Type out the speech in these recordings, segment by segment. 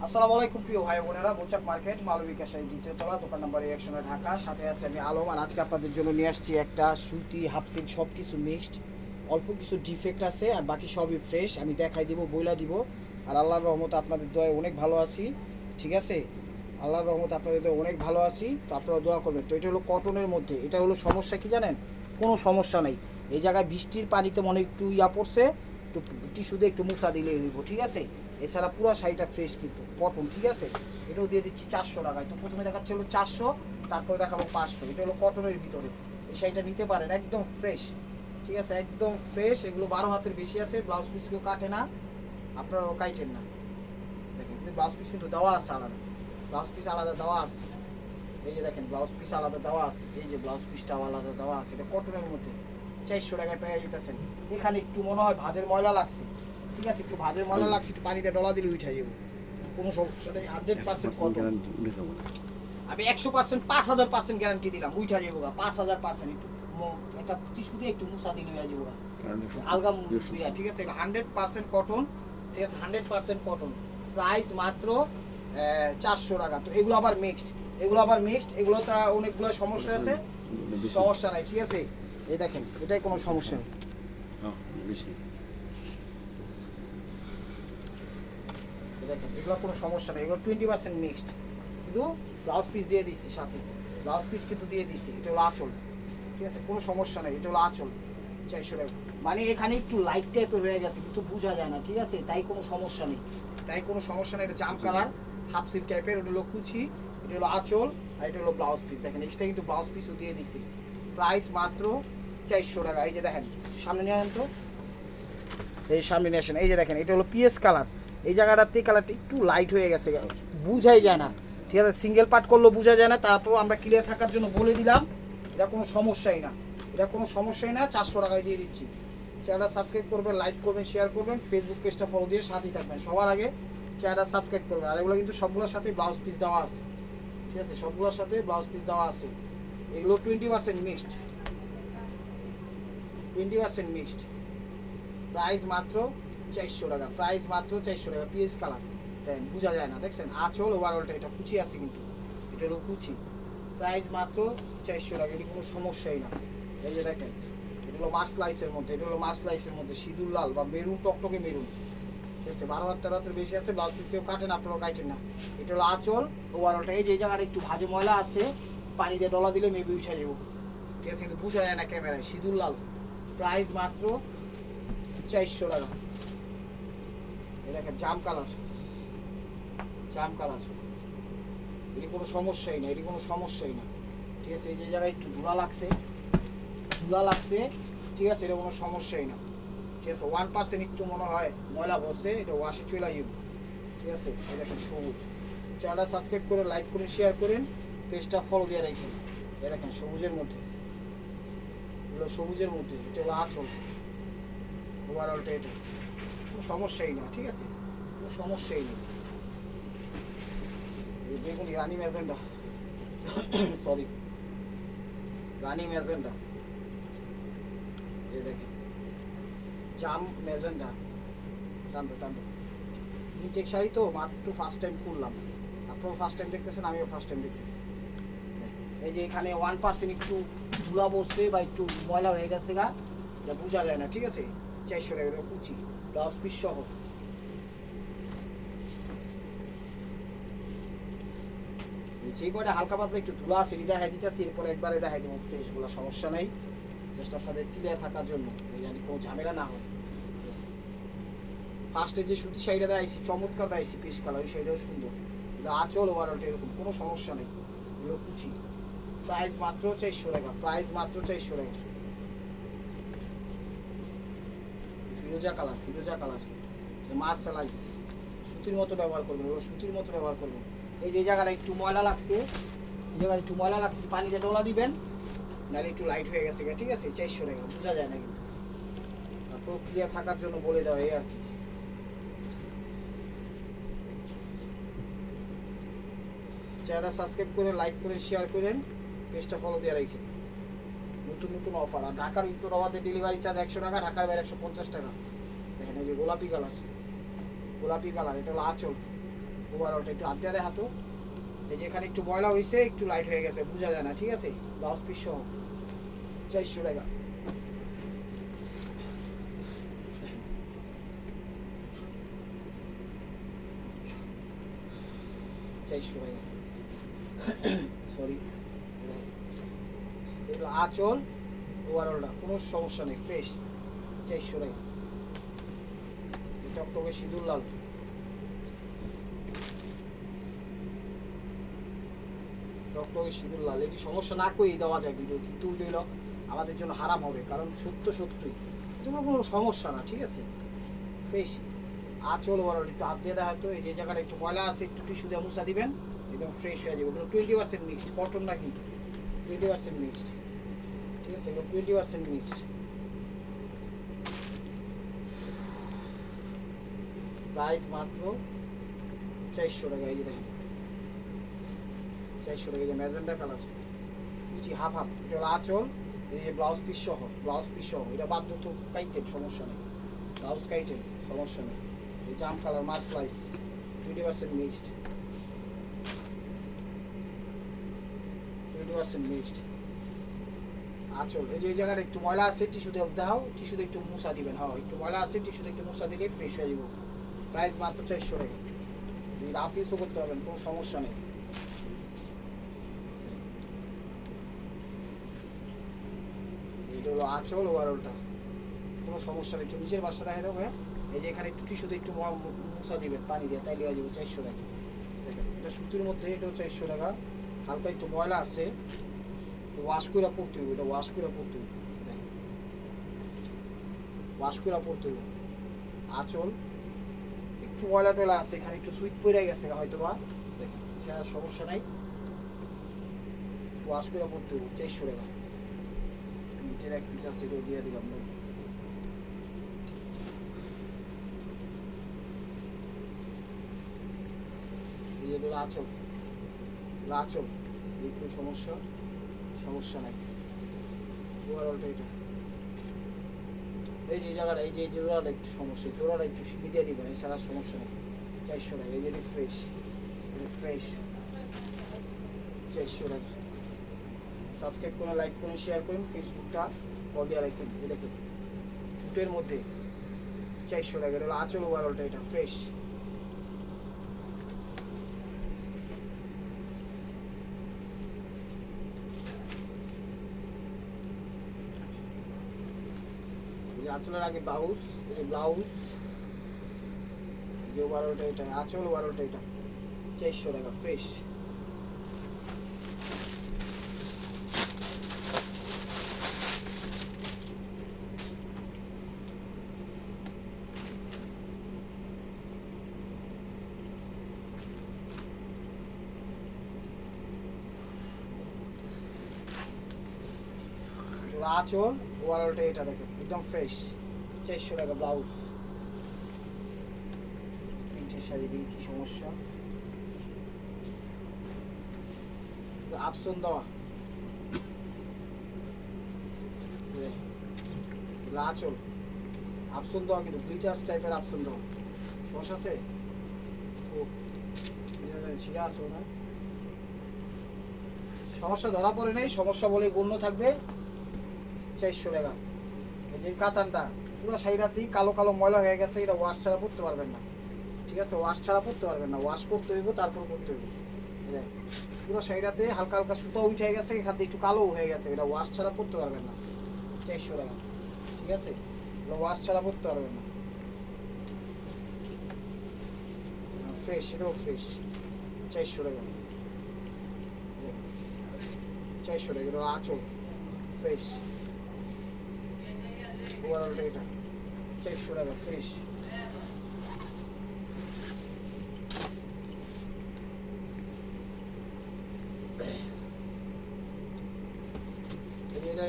আসসালামু আলাইকুম প্রিয় ভাই বোনেরা, বোচাক মার্কেট মালবিকা শাড়ি দ্বিতীয় তলা, দোকান নাম্বার 101 ঢাকা। সাথে আছে আমি আলম। আর আজকে আপনাদের জন্য নিয়ে আসছি একটা সুতি হাফসিল, সব কিছু মিক্সড। অল্প কিছু ডিফেক্ট আছে আর বাকি সবই ফ্রেশ। আমি দেখাই দিব, বইলা দিব। আর আল্লাহর রহমতে আপনাদের দোয়ায় অনেক ভালো আছি, ঠিক আছে? আল্লাহর রহমতে আপনাদের দোয়ায় অনেক ভালো আছি, তো আপনারা দোয়া করবেন। তো এটা হলো কটনের মধ্যে। এটা হলো সমস্যা কি জানেন? কোনো সমস্যা নেই। এই জায়গায় বৃষ্টির পানিতে মনে একটু পড়ছে, একটু টিস্যু দিয়ে একটু মুছা দিলেই হইব, ঠিক আছে? এছাড়া পুরো শাড়িটা ফ্রেশ কিন্তু কটন, ঠিক আছে? এটাও দিয়ে দিচ্ছি 400 টাকায়। তো প্রথমে দেখাচ্ছে হলো 400, তারপরে দেখাবো 500। এটা হলো কটনের ভিতরে। এই শাড়িটা নিতে পারেন, একদম ফ্রেশ, ঠিক আছে? একদম ফ্রেশ। এগুলো 12 হাতের বেশি আছে। ব্লাউজ পিস কেউ কাটে না, আপনারাও কাটেন না। দেখেন ব্লাউজ পিস কিন্তু দেওয়া আছে আলাদা, ব্লাউজ পিস আলাদা দেওয়া আছে। এই যে দেখেন ব্লাউজ পিস আলাদা দেওয়া আছে, এই যে ব্লাউজ পিসটাও আলাদা দেওয়া আছে। এটা কটনের মধ্যে 400 টাকায় পেয়ে যেতেছেন। এখানে একটু মনে হয় ভাঁজের ময়লা লাগছে, ঠিক আছে? একটু ভাঁজের ময়লা লাগছে, একটু পানিতে ডলা দিলে উঠে যাবো, কোনো সমস্যা নেই। 100% কটন। আমি 100% 5000% গ্যারান্টি দিলাম, উঠা যাবো 5000%। একটু একটা টিস্যু দিয়ে একটু মুছা দিলে হয়ে যাবো আলগা মুছিয়া, ঠিক আছে? 100% কটন, ঠিক আছে? 100% কটন। প্রাইস মাত্র 400 টাকা। তো এগুলো আবার মিক্সড, এগুলো আবার মিক্সড। এগুলোতে অনেকগুলো সমস্যা আছে, সমস্যা নাই, ঠিক আছে? এই দেখেন, এটাই কোনো সমস্যা নেই। দেখেন এগুলো কোনো সমস্যা নেই, এগুলো 20% মিক্সড। কিন্তু ব্লাউজ পিস দিয়ে দিচ্ছি সাথে, ব্লাউজ পিস কিন্তু দিয়ে দিচ্ছি। এটা হলো আঁচল, ঠিক আছে? কোনো সমস্যা নেই, এটা হলো আঁচল। 400 টাকা। মানে এখানে একটু লাইট টাইপের হয়ে গেছে কিন্তু বোঝা যায় না, ঠিক আছে? তাই কোনো সমস্যা নেই, তাই কোনো সমস্যা নেই। এটা জাম কালার, হাফ সিল্ক টাইপের। ওটা হলো কুচি, এটা হলো আঁচল, আর এটা হলো ব্লাউজ পিস। দেখেন এক্সট্রা কিন্তু ব্লাউজ পিসও দিয়ে দিচ্ছি। প্রাইস মাত্র 400 টাকা। এই যে দেখেন, সামনে নিয়ে আসেন তো, এই সামনে নিয়ে আসেন। এই যে দেখেন, এটা হলো পিএস কালার। এই জায়গাটাতে কালারটা একটু লাইট হয়ে গেছে, বুঝাই যায় না, ঠিক আছে? সিঙ্গেল পার্ট করলেও বোঝা যায় না। তারপর আমরা ক্লিয়ার থাকার জন্য বলে দিলাম, এটা কোনো সমস্যাই না, এটা কোনো সমস্যাই না। 400 টাকায় দিয়ে দিচ্ছি। চ্যানেলটা সাবস্ক্রাইব করবেন, লাইক করবেন, শেয়ার করবেন, ফেসবুক পেজটা ফলো দিয়ে সাথেই থাকবেন। সবার আগে চ্যানেলটা সাবস্ক্রাইব করবেন। আর এগুলো কিন্তু সবগুলোর সাথে ব্লাউজ পিস দেওয়া আছে, ঠিক আছে? সবগুলোর সাথে ব্লাউজ পিস দেওয়া আছে। এগুলো 20% মিক্সড, 20% মিক্সড। প্রাইস মাত্র 400 টাকা, প্রাইস মাত্র 400 টাকা। পিএস কালার দেন, বোঝা যায় না, দেখছেন? আঁচল ওভারঅলটা এটা কুচি আছে কিন্তু, এটা হলো কুচি। প্রাইস মাত্র 400 টাকা, এটি কোনো সমস্যাই না। এই যে দেখেন, এটা হলো মার্স লাইসের মধ্যে, এটা হলো মার্স লাইসের মধ্যে সিঁদুর লাল বা মেরুন, টকটকে মেরুন, ঠিক আছে? 12 হাত 13 হাতের বেশি আছে। ব্লাউজ পিস কেউ কাটেন, আপনারাও কাটেন না। এটা হলো আঁচল ওভারঅলটা। এই যে এই জায়গাটা একটু ভাজে ময়লা আছে, পানি দিয়ে ডলা দিলে মেবি উঠে যাবো, ঠিক আছে? কিন্তু বোঝা যায় না ক্যামেরায়। সিঁদুর লাল। প্রাইস মাত্র 400 টাকা। এই দেখেন জাম কালার, জাম কালার। এটি কোনো সমস্যাই না, এটি কোনো সমস্যাই না, ঠিক আছে? এই যে জায়গায় একটু ধুলা লাগছে, ধুলা লাগছে, ঠিক আছে? এটা কোনো সমস্যাই না, ঠিক আছে? 1% একটু মনে হয় ময়লা বসে, এটা ওয়াশে চলে যাবে, ঠিক আছে? এই দেখেন সবুজ। চ্যানেলটা সাবস্ক্রাইব করে, লাইক করেন, শেয়ার করেন, পেজটা ফলো দিয়ে রাখেন। এই দেখেন সবুজের মধ্যে, এগুলো সবুজের মধ্যে। এটা হলো আঁচল ওভারঅলটা। এটা কোনো সমস্যাই না, ঠিক আছে? কোনো সমস্যাই নেই। দেখুন রানি ম্যাজেন্ডা, সরি, রানি ম্যাজেন্ডা। এই দেখেন জাম ম্যাজেন্ডা। টানতো টানতো ইনটেক শাড়ি তো মাত্র ফার্স্ট টাইম করলাম, আপনারাও ফার্স্ট টাইম দেখতেছেন, আমিও ফার্স্ট টাইম দেখতেছি। এই যে এখানে 1% একটু ধুলা বসছে বা একটু ময়লা হয়ে গেছে গা, এটা বোঝা যায় না, ঠিক আছে? 400 টাকা কুচি, ব্লাউজ পিস সহ। যে কয়টা হালকা পাতলা একটু ধুলা আছে দেখাই দিতেছি, এরপরে একবারে দেখাই দেবো ফ্রেশগুলো, সমস্যা নাই। জাস্ট আপনাদের ক্লিয়ার থাকার জন্য, জানি কোনো ঝামেলা না হয়। ফার্স্টে যে সুতি শাড়িটা দেখাইছি, চমৎকার দেখাইছি, পিস কালার, ওই শাড়িটাও সুন্দর। এটা আঁচল ওভারঅলটা এরকম, কোনো সমস্যা নেই। এগুলো কুচি। প্রাইস মাত্র 400 টাকা, প্রাইস মাত্র 400 টাকা। ফিরোজা কালার, ফিরোজা কালার, মার্শালাইজ। সুতির মতো ব্যবহার করবেন, ওগুলো সুতির মতো ব্যবহার করবেন। এই যে জায়গাটা একটু ময়লা লাগছে, এই জায়গাটা একটু ময়লা লাগছে, পানিতে ডলা দিবেন, নাহলে একটু লাইট হয়ে গেছে, ঠিক আছে? 400 টাকা, বোঝা যায় না কিন্তু। তারপর ক্লিয়ার থাকার জন্য বলে দেওয়া, এই আর কি। চ্যানেলটা সাবস্ক্রাইব করে, লাইক করে, শেয়ার করেন, পেজটা ফলো দিয়ে রাখেন। নতুন নতুন অফার। আর ঢাকার উত্তর আমাদের ডেলিভারি চার্জ 100 টাকা, ঢাকার বাইরে 150 টাকা। দেখেন এই যে গোলাপি কালার, গোলাপি কালার, এটা হলো আঁচল, ওভারঅলটা একটু হাত দিয়ে হাতো, এই যে এখানে একটু ময়লা হয়েছে, একটু লাইট হয়ে গেছে, বোঝা যায় না, ঠিক আছে। ব্লাউজ পিস সহ 400 টাকা। 400 টাকা, সরি। এগুলো আঁচল ওভারঅলটা কোনো সমস্যা নেই, ফ্রেশ, 400 টাকা। টকটকে সিঁদুর লাল, টকটকে সিঁদুর লাল, এটি সমস্যা না করেই দেওয়া যায় ভিডিও, কিন্তু ওইগুলো আমাদের জন্য হারাম হবে, কারণ সত্য সত্যই তোমার কোনো সমস্যা না, ঠিক আছে। ফ্রেশ আঁচল ওভারঅল একটু হাত দিয়ে দেখা তো, এই যে জায়গাটা একটু ময়লা আছে একটু টিস্যু দিয়ে মুছা দিবেন, একদম ফ্রেশ হয়ে যাবে। ওগুলো 20% মিক্সড, কটন না কিন্তু 20% মিক্সড, ঠিক আছে। এগুলো 20% মিক্সড। প্রাইস মাত্র 400 টাকা। এই যে দেখেন 400 টাকা, এই যে ম্যাজেন্টা কালার, কুচি হাফ হাফ, এটা হলো আঁচল, এই যে ব্লাউজ পিস সহ, ব্লাউজ পিস সহ, এটা বাধ্য তো কাইটেন, সমস্যা নেই, ব্লাউজ কাইটেন, সমস্যা নেই। এই জাম কালার মার স্লাইস 20% মিক্সড, 20% মিক্সড। আঁচল এই যে এই জায়গাটা একটু ময়লা আছে, টিস্যুতে দাও, টিস্যুতে একটু মুছা দিবেন, হ্যাঁ একটু ময়লা আছে, টিস্যুতে একটু মুছা দিলে ফ্রেশ হয়ে যাবো। প্রাইস মাত্র 400 টাকা। রাফ ইউজও করতে পারবেন, কোনো সমস্যা নেই। এটা হলো আঁচল ওভারঅলটা, কোনো সমস্যা নেই। একটু নিচের বাসটা দেখা দেবো, হ্যাঁ এই যে এখানে একটু টিস্যুতে একটু মুছা দিবেন পানি দিয়ে, তাই দেওয়া যাবে 400 টাকা। দেখেন এটা সুতির মধ্যে, এটাও 400 টাকা। হালকা একটু ময়লা আছে, ওয়াশ করে পড়তে হবে, এটা ওয়াশ করে পড়তে হবে, ওয়াশ করে পড়তে হবে। আঁচল একটু ময়লা টয়লা আছে, এখানে একটু সুইট পড়ে গেছে হয়তো বা, দেখেন সেটা সমস্যা নাই, ওয়াশ করে পড়তে হবে 400 টাকা। নিচের এক পিস আছে, এটাও দিয়ে দিলাম। এগুলো আঁচল, আঁচল এই কোনো সমস্যা, সমস্যা নাই। ওভারঅলটা এটা, এই যে জায়গাটা, এই যে জোড়াটা একটু সমস্যা, জোড়াটা একটু শিখে দিয়ে দিবেন, এছাড়া সমস্যা নেই। 400 টাকা। এই যে ফ্রেশ, ফ্রেশ 400 টাকা। সাবস্ক্রাইব করুন, লাইক করুন, শেয়ার করুন, ফেসবুকটা বল দিয়ে রাখেন। এই দেখেন জুটের মধ্যে 400 টাকা। এটা হলো আঁচল ওভারঅলটা, এটা ফ্রেশ। আঁচলের আগে ব্লাউজ, এই যে ব্লাউজ, যে ওভারঅলটা এটা, আঁচল ওভারঅলটা এটা 400 টাকা, ফ্রেশ। আঁচল ওভারঅলটা এটা দেখেন একদম ফ্রেশ, 400 টাকা ব্লাউজ। প্রিন্টের শাড়ি দিয়ে কি সমস্যা, আপসন দেওয়া, আঁচল আপসন দেওয়া, কিন্তু গ্লিটার্স টাইপের আপসন দেওয়া, সমস্যা আছে। ও ছিঁড়া আছে না, সমস্যা ধরা পড়ে নেই, সমস্যা বলে গণ্য থাকবে। 400 টাকা। এই যে কাতানটা পুরো সাইডাতেই কালো কালো ময়লা হয়ে গেছে, এটা ওয়াশ ছাড়া পরতে পারবেন না, ঠিক আছে। ওয়াশ ছাড়া পরতে পারবেন না, ওয়াশ করতে হইব, তারপর করতে হইব। পুরো সাইডাতে হালকা হালকা সুতা উঠে গেছে, এখান থেকে একটু কালো হয়ে গেছে, এটা ওয়াশ ছাড়া পরতে পারবেন না। 400 টাকা, ঠিক আছে। এটা ওয়াশ ছাড়া পরতে পারবেন না, ফ্রেশ, এটাও ফ্রেশ। 400 টাকা, 400 টাকা। এটা আঁচল ফ্রেশ ওভারঅলটা, এটা 400 টাকা, ফ্রেশ।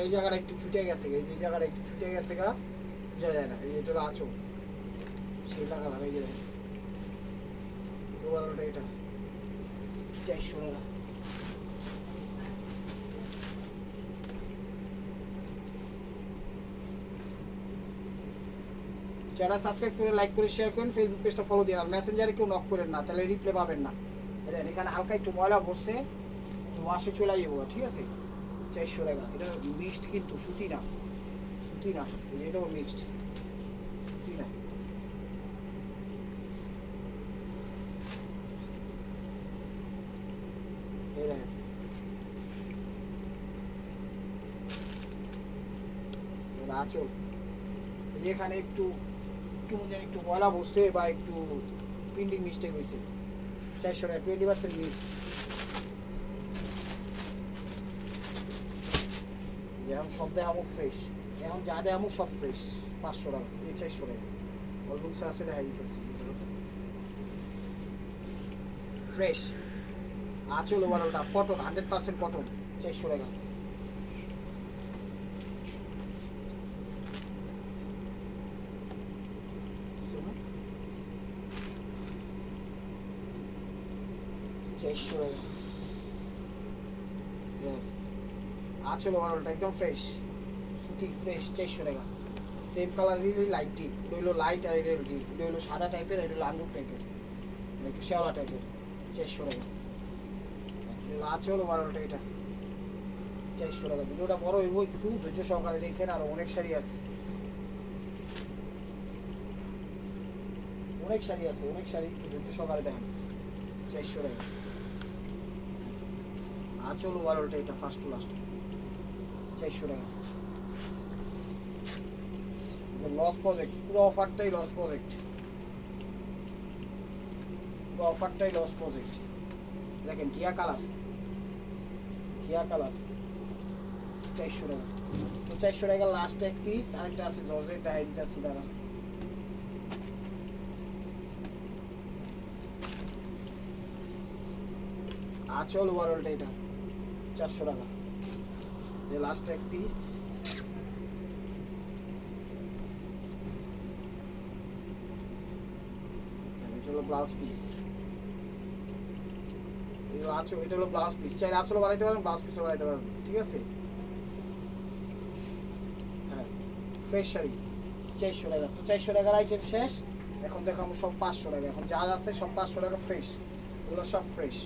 এই জায়গাটা একটু ছুটে গেছে, এই যে জায়গাটা একটু ছুটে গেছে গা, বোঝা যায় না। এই যে এটা আঁচল, সেই টাকা লাগে, এই যে ওভারঅলটা এটা 400 টাকা। যারা সাবস্ক্রাইব করে লাইক করে শেয়ার করেন, ফেসবুক পেজটা ফলো দিন, আর মেসেঞ্জারে কেউ নক করেন না, তাহলে রিপ্লে পাবেন না। দেখেন এখানে হালকা একটু ময়লা বসছে, ওয়াশে চলে যাবো, ঠিক আছে। 400 টাকা। এটা মিক্সড কিন্তু, সুতি না, সুতি না, এটাও মিক্সড, সুতি না। এই দেখেন আঁচল, যেখানে একটু একটু ময়লা বসছে বা একটু প্রিন্টিং মিস্টেক হয়েছে, 400 টাকা, 20% মিক্সড। এখন সব দেখাবো ফ্রেশ, এখন যা দেখাবো সব ফ্রেশ। 500 টাকা, এই 400 টাকা, অল্প কিছু আছে দেখা দিতেছি ফ্রেশ। আঁচল ওভারঅলটা কটন, 100% কটন, 400 টাকা। আঁচল ওভারঅলটা একদম ফ্রেশ, সুতি ফ্রেশ, 400 টাকা। Same colour, really light deep, এটা হলো লাইট আর এটা হলো ডিপ, এটা হলো সাদা টাইপের, এটা হলো আঙ্গুর টাইপের, একটু শ্যাওলা টাইপের, 400 টাকা। আঁচল ওভারঅলটা এটা 400 টাকা। ভিডিওটা বড় হইব, একটু ধৈর্য সহকারে দেখেন, আর অনেক শাড়ি আছে, অনেক শাড়ি আছে, অনেক শাড়ি, একটু ধৈর্য সহকারে দেখেন। 400 টাকা। আঁচল ওভারঅলটা এটা ফার্স্ট টু লাস্ট, 400 টাকা। লস প্রজেক্ট, পুরো অফারটাই লস প্রজেক্ট, পুরো অফারটাই লস প্রজেক্ট। দেখেন ঘিয়া কালার, ঘিয়া কালার, 400 টাকা। তো 400 টাকা লাস্ট এক পিস, আরেকটা আছে জর্জেট, ডাইরিটা আছে, দাঁড়া। আঁচল ওভারঅলটা এটা 400 টাকা, লাস্ট এক পিস। এটা হলো ব্লাউজ পিস, এটা হলো ব্লাউজ পিস, চাইলে আঁচলও বানাইতে পারেন, ব্লাউজ পিসও বানাইতে পারেন, ঠিক আছে। হ্যাঁ, ফ্রেশ শাড়ি 400 টাকা। তো 400 টাকার আইটেম শেষ, এখন দেখো আমরা সব 500 টাকা, এখন যা আছে সব 500 টাকা ফ্রেশ, এগুলো সব ফ্রেশ,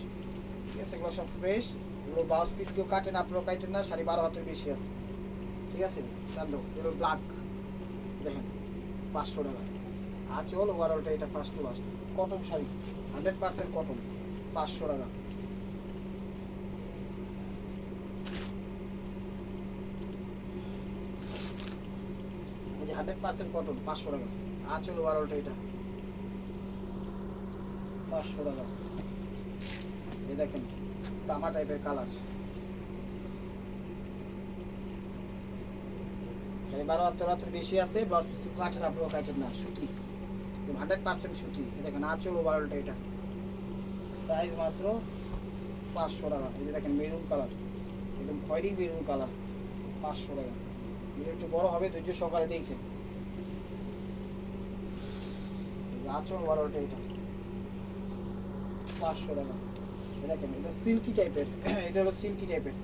ঠিক আছে, এগুলো সব ফ্রেশ। এগুলো ব্লাউজ পিস কেউ কাটেন, আপনারাও কাটেন না, 12.5 হাতের বেশি আছে, ঠিক আছে। চান্দো এগুলো ব্ল্যাক, দেখেন 500 টাকা। আঁচল ওভারঅলটা এটা first to last, cotton sari, 100% cotton, 500 টাকা। এই যে 100% কটন, 500 টাকা। আঁচল ওভারঅলটা এটা 500 টাকা। এই দেখেন তামা টাইপের কালার, 12.5 বেশি আছে, ব্লাউজ পিস কাটেন, আপনারাও কাটেন না, সুতি, 100% সুতি। দেখেন আঁচল ওভারঅলটা এটা, প্রাইস মাত্র 500 টাকা। এই যে দেখেন মেরুন কালার, একদম খয়েরি মেরুন কালার, 500 টাকা। ভিডিও একটু বড় হবে, ধৈর্য সহকারে দেখেন। আঁচল ওভারঅলটা এটা 500 টাকা। দেখেন এটা সিল্কি টাইপের, এটা হলো সিল্কি টাইপের,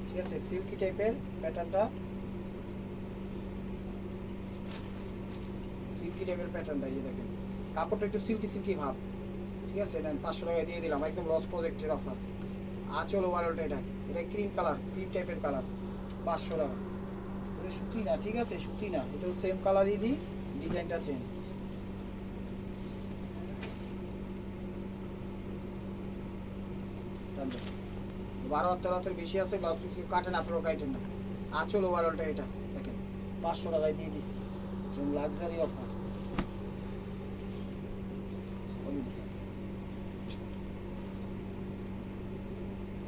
ঠিক আছে, সিল্কি টাইপের প্যাটার্নটা, সিল্কি টাইপের প্যাটার্নটা। এই যে দেখেন কাপড়টা একটু সিল্কি সিল্কি ভাব, ঠিক আছে। নেন 500 টাকা দিয়ে দিলাম, একদম লস প্রজেক্টের অফার। আঁচল ওভারঅলটা এটা, এটা ক্রিম কালার, ক্রিম টাইপের কালার, 500 টাকা। এটা সুতি না, ঠিক আছে, সুতি না, এটা সেম কালারই দিই, ডিজাইনটা চেঞ্জ। বারো হাতের বেশি আছে, ব্লাউজ পিস কাটেন, আপনারাও কাটেন না। আঁচল ওভারঅলটা এটা দেখেন 500 টাকায় দিয়ে দিচ্ছি, লাক্সারি অফার।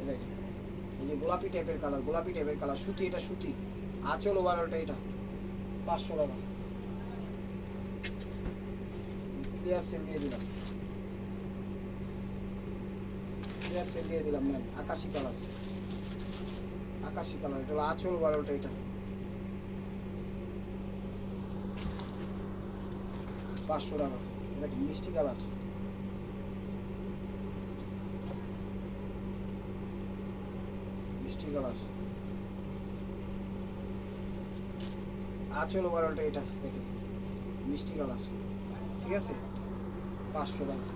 দেখেন এই যে গোলাপি টাইপের কালার, গোলাপি টাইপের কালার, সুতি, এটা সুতি। আঁচল ওভারঅলটা এটা 500 টাকা। ক্লিয়ার সেল দিয়ে দিলাম, ক্লিয়ার সেল দিয়ে দিলাম। ম্যাম আকাশি কালার, আকাশি কালার, এটা হলো আঁচল ওভারঅলটা এটা 500 টাকা। এটা মিষ্টি কালার, মিষ্টি কালার, আঁচল ওভারঅলটা এটা দেখেন মিষ্টি কালার, ঠিক আছে, 500 টাকা।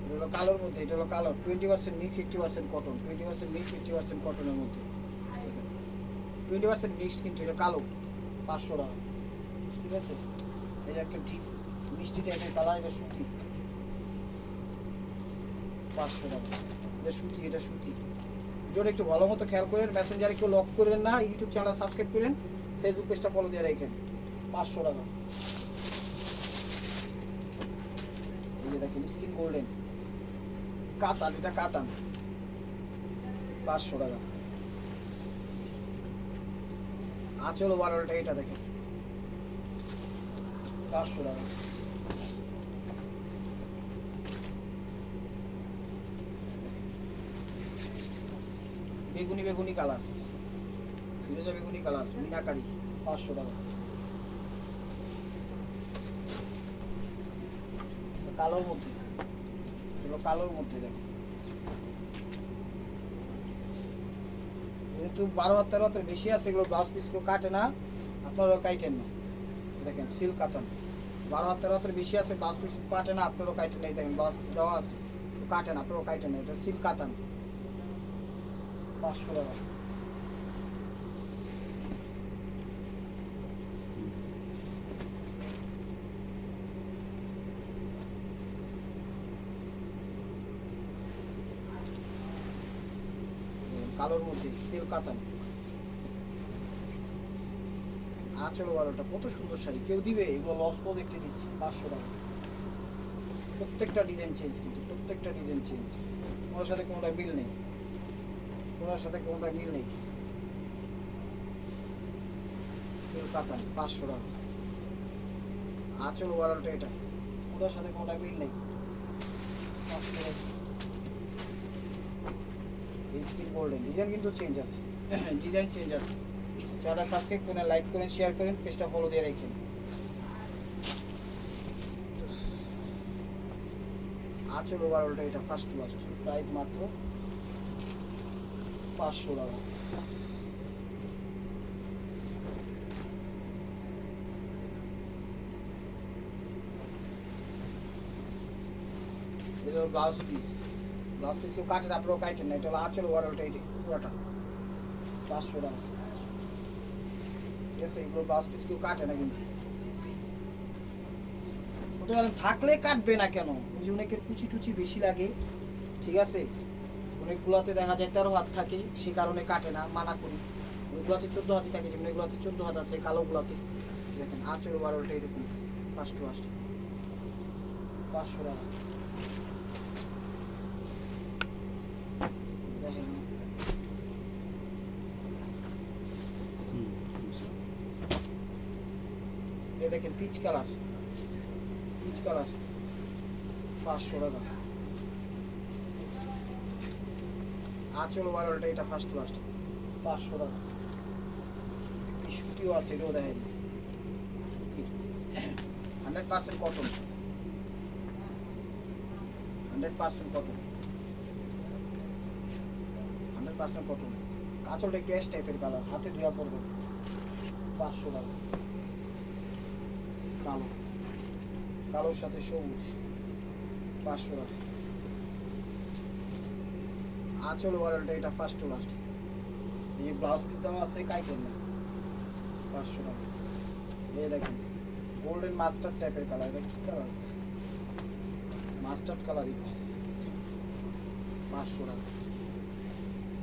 এটা হলো কালোর মধ্যে, এটা হলো কালার 20% মিক্স 80% কটন, 20% মিক্স 80% কটনের মধ্যে, 20% মিক্স, কিন্তু এটা কালো, 500 টাকা, ঠিক আছে। এই যে একটা ঠিক মিষ্টি টাইপের কালার, এটা সুতি, 500 টাকা। এটা সুতি, এটা সুতি। ভিডিওটা একটু ভালো মতো খেয়াল করেন, মেসেঞ্জারে কেউ লক করেন না, ইউটিউব চ্যানেল সাবস্ক্রাইব করেন, ফেসবুক পেজটা ফলো দিয়ে রাখেন, 500 টাকা। এই যে দেখেন স্কিন গোল্ডেন কাতান, এটা কাতান, 500 টাকা। আঁচল ওভারঅলটা এটা দেখেন, 500 টাকা। বেগুনি বেগুনি কালার, ফিরোজা বেগুনি কালার, মিনাকারি, 500 টাকা। কালোর মধ্যে, এগুলো কালোর মধ্যে দেখেন, যেহেতু 12 হাত 13 হাতের বেশি আছে, এগুলো ব্লাউজ পিস কেউ কাটে না, আপনারাও কাটেন না। দেখেন সিল্ক কাতান, 12 হাত 13 হাতের বেশি আছে, ব্লাউজ পিস কাটে না, আপনারাও কাটেন না। দেখেন ব্লাউজ দেওয়া আছে, কাটেন, আপনারাও কাটেন না। এটা সিল্ক কাতান, 500 টাকা। কালোর মধ্যে সিল্ক কাতান, আঁচল বারোটা, কত সুন্দর শাড়ি, কেউ দিবে? এগুলো লস প্রজেক্টে দিচ্ছি, 500 টাকা। প্রত্যেকটা ডিজাইন চেঞ্জ, কিন্তু প্রত্যেকটা ডিজাইন চেঞ্জ, ওনার সাথে কোনোটা মিল নেই, ওনার সাথে কোনোটা মিল নেই। সিল্ক কাতান, 500 টাকা। আঁচল বারোটা, এটা ওনার সাথে কোনোটা মিল নেই, 500 টাকা। স্কিন গোল্ডেন, ডিজাইন কিন্তু চেঞ্জ আছে, ডিজাইন চেঞ্জ আছে। যারা সাবস্ক্রাইব করেন, লাইক করেন, শেয়ার করেন, পেজটা ফলো দিয়ে রাখেন। আঁচল ওভারঅলটা এটা ফার্স্ট লাস্ট, প্রাইস মাত্র 500 টাকা। এটা হলো ব্লাউজ পিস, ব্লাউজ পিস কেউ কাটেন, আপনারাও কাটেন না। এটা হলো আঁচল ওভারঅলটা, এটা পুরোটা 500 টাকা, ঠিক আছে। এগুলো ব্লাউজ পিস কেউ কাটে না, কিন্তু ওটা থাকলে কাটবে না কেন? ওই যে অনেকের কুচি টুচি বেশি লাগে, ঠিক আছে, অনেকগুলোতে দেখা যায় 13 হাত থাকে, সে কারণে কাটে না, মানা করি। ওইগুলোতে 14 হাতই থাকে, যেমন এগুলোতে 14 হাত আছে, কালোগুলোতে দেখেন আঁচল বারোটা এরকম, ফার্স্ট ফার্স্ট 500 টাকা। দেখেন এ দেখেন পিচ কালার, পিচ কালার, 500 টাকা। আঁচল বারোটা, এটা ফার্স্ট ফার্স্ট 500 টাকা। সুতিও আছে, এটাও দেখেন সুতি, 100% কটন, 100% কটন, 100% কটন। আঁচলটা একটু এস টাইপের কালার, হাতে ধোয়া পড়বে, 500 টাকা। কালো, কালোর সাথে সবুজ, 500 টাকা। আঁচল ওয়ারেলটা এটা ফার্স্ট টু লাস্ট, এই ব্লাউজ পিস দেওয়া আছে, কাইটেন না, 500 টাকা। এই দেখেন গোল্ডেন মাস্টার্ড টাইপের কালার, এটা কি কালার? মাস্টার্ড কালারই, 500 টাকা।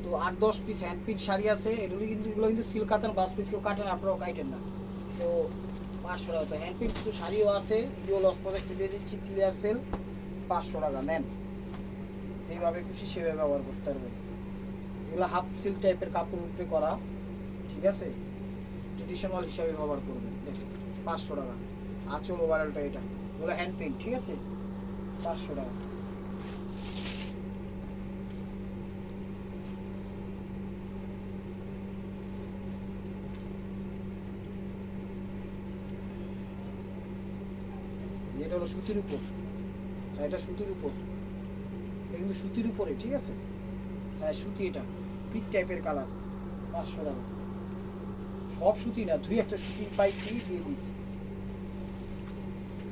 তো 8-10 পিস হ্যান্ড পিন শাড়ি আছে, এগুলো কিন্তু সিল্ক কাতান, ব্লাউজ পিস কেউ কাটেন, আপনারাও কাটেন না, তো 500 টাকা। তো হ্যান্ড পিন কিছু শাড়িও আছে, এগুলো লস প্রজেক্টে দিয়ে দিচ্ছি, ক্লিয়ার সেল, 500 টাকা। নেন, যেভাবে খুশি সেভাবে ব্যবহার করতে পারবেন। এগুলো হাফ সিল্ক টাইপের কাপড় উপরে করা, ঠিক আছে, ট্রেডিশনাল হিসাবে ব্যবহার করবেন। দেখেন 500 টাকা। আঁচল ওভারঅলটা এটা, এগুলো হ্যান্ড পেইন্ট, ঠিক আছে, 500 টাকা। এটা হলো সুতির উপর, এটা সুতির উপর, এটা কিন্তু সুতির উপরে, ঠিক আছে, হ্যাঁ সুতি, এটা পিক টাইপের কালার 500 টাকা। সব সুতি না, দুই একটা সুতি পাইছি দিয়ে দিয়েছি।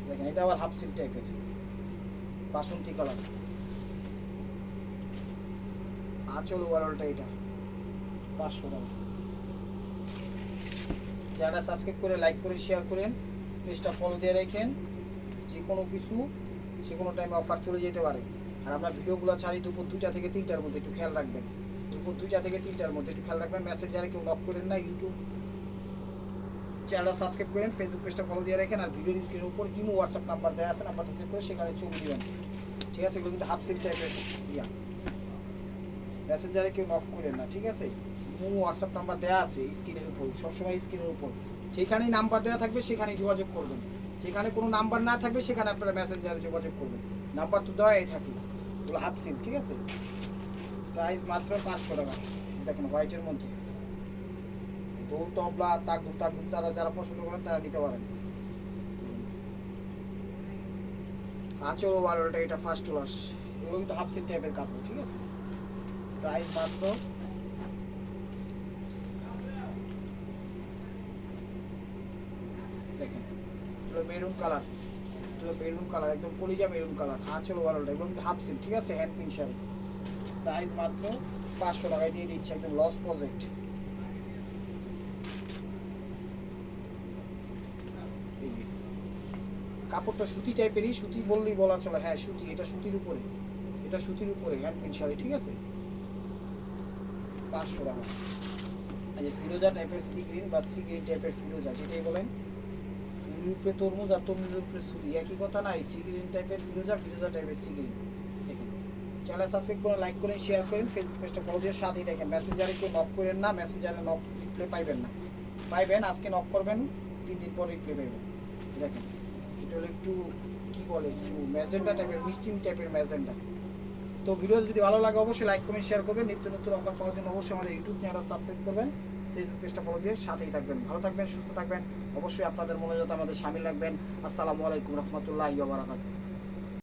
দেখেন এটা আবার হাফ সিল্ক টাইপের বাসন্তী কালার। আঁচল ওভারঅলটা এটা 500 টাকা। চ্যানেলটা সাবস্ক্রাইব করে লাইক করে শেয়ার করেন, পেজটা ফলো দিয়ে রাখেন। যে কোনো কিছু যে কোনো টাইমে অফার চলে যেতে পারে। আর আমরা ভিডিওগুলো ছাড়ি দুপুর 2টা থেকে 3টার মধ্যে, একটু খেয়াল রাখবেন। দুপুর 2টা থেকে 3টার মধ্যে একটু খেয়াল রাখবেন। মেসেঞ্জারে কেউ নক করেন না। ইউটিউব চ্যানেলটা সাবস্ক্রাইব করেন, ফেসবুক পেজটা ফলো দিয়ে রাখেন। আর ভিডিওর স্ক্রিনের উপর ইমো হোয়াটসঅ্যাপ নাম্বার দেওয়া আছে, নাম্বারটা সেভ করে সেখানে ছবি দিবেন। ঠিক আছে, এগুলো কিন্তু হাফ সিল্ক টাইপের ইয়া। মেসেঞ্জারে কেউ নক করেন না, ঠিক আছে। ইমো হোয়াটসঅ্যাপ নাম্বার দেওয়া আছে স্ক্রিনের উপর, সবসময় স্ক্রিনের উপর যেখানেই নাম্বার দেওয়া থাকবে সেখানেই যোগাযোগ করবেন। যেখানে কোনো নাম্বার না থাকবে সেখানে আপনারা মেসেঞ্জারে যোগাযোগ করবেন। নাম্বার তো দেওয়াই থাকে। এগুলো হাফ সিল্ক, ঠিক আছে। প্রাইস মাত্র 500 টাকা। দেখেন হোয়াইটের মধ্যে দোল তবলা তাকদুক যারা যারা পছন্দ করেন তারা নিতে পারেন। আঁচল ওভারঅলটা এটা ফার্স্ট ক্লাস। এগুলো কিন্তু হাফ সিল্ক টাইপের কাপড়, ঠিক আছে। প্রাইস মাত্র দেখেন মেরুন কালার, মেরুন কালার একদম কলিজা মেরুন কালার। আঁচল ওভারঅলটা এগুলো কিন্তু হাফ সিল্ক, ঠিক আছে, হ্যান্ড পিন শাড়ি। প্রাইস মাত্র 500 টাকায় দিয়ে দিচ্ছে, একদম লস প্রজেক্ট। কাপড়টা সুতি টাইপেরই, সুতি বললেই বলা চলে। হ্যাঁ সুতি, এটা সুতির উপরে, এটা সুতির উপরে হ্যান্ড প্রিন্ট শাড়ি, ঠিক আছে। 500 টাকা। আর যে ফিরোজা টাইপের সি গ্রিন বা সি গ্রিন টাইপের ফিরোজা, যেটাই বলেন, ফুলের উপরে তরমুজ আর তরমুজের উপরে সুতি, একই কথা নাই। সি গ্রিন টাইপের ফিরোজা, ফিরোজা টাইপের সি গ্রিন। দেখেন চ্যানেল সাবস্ক্রাইব করে লাইক করেন, শেয়ার করেন, ফেসবুক পেজটা ফলো দিয়ে সাথেই দেখেন। মেসেঞ্জারে কেউ নক করেন না, মেসেঞ্জারে নক রিপ্লাই পাইবেন না। পাইবেন আজকে নক করবেন, 3 দিন পর রিপ্লাই পাইবেন। দেখেন এটা হলো একটু কি বলে, একটু ম্যাজেন্ডা টাইপের, মিষ্টি টাইপের ম্যাজেন্ডা। তো ভিডিও যদি ভালো লাগে অবশ্যই লাইক কমেন্ট শেয়ার করবেন। নিত্য নতুন অফার পাওয়ার জন্য অবশ্যই আমাদের ইউটিউব চ্যানেল সাবস্ক্রাইব করবেন, ফেসবুক পেজটা ফলো দিয়ে সাথেই থাকবেন। ভালো থাকবেন, সুস্থ থাকবেন। অবশ্যই আপনাদের মনে যাতে আমাদের শামিল রাখবেন। আসসালামু আলাইকুম রহমতুল্লাহি ওয়া বারাকাতুহু।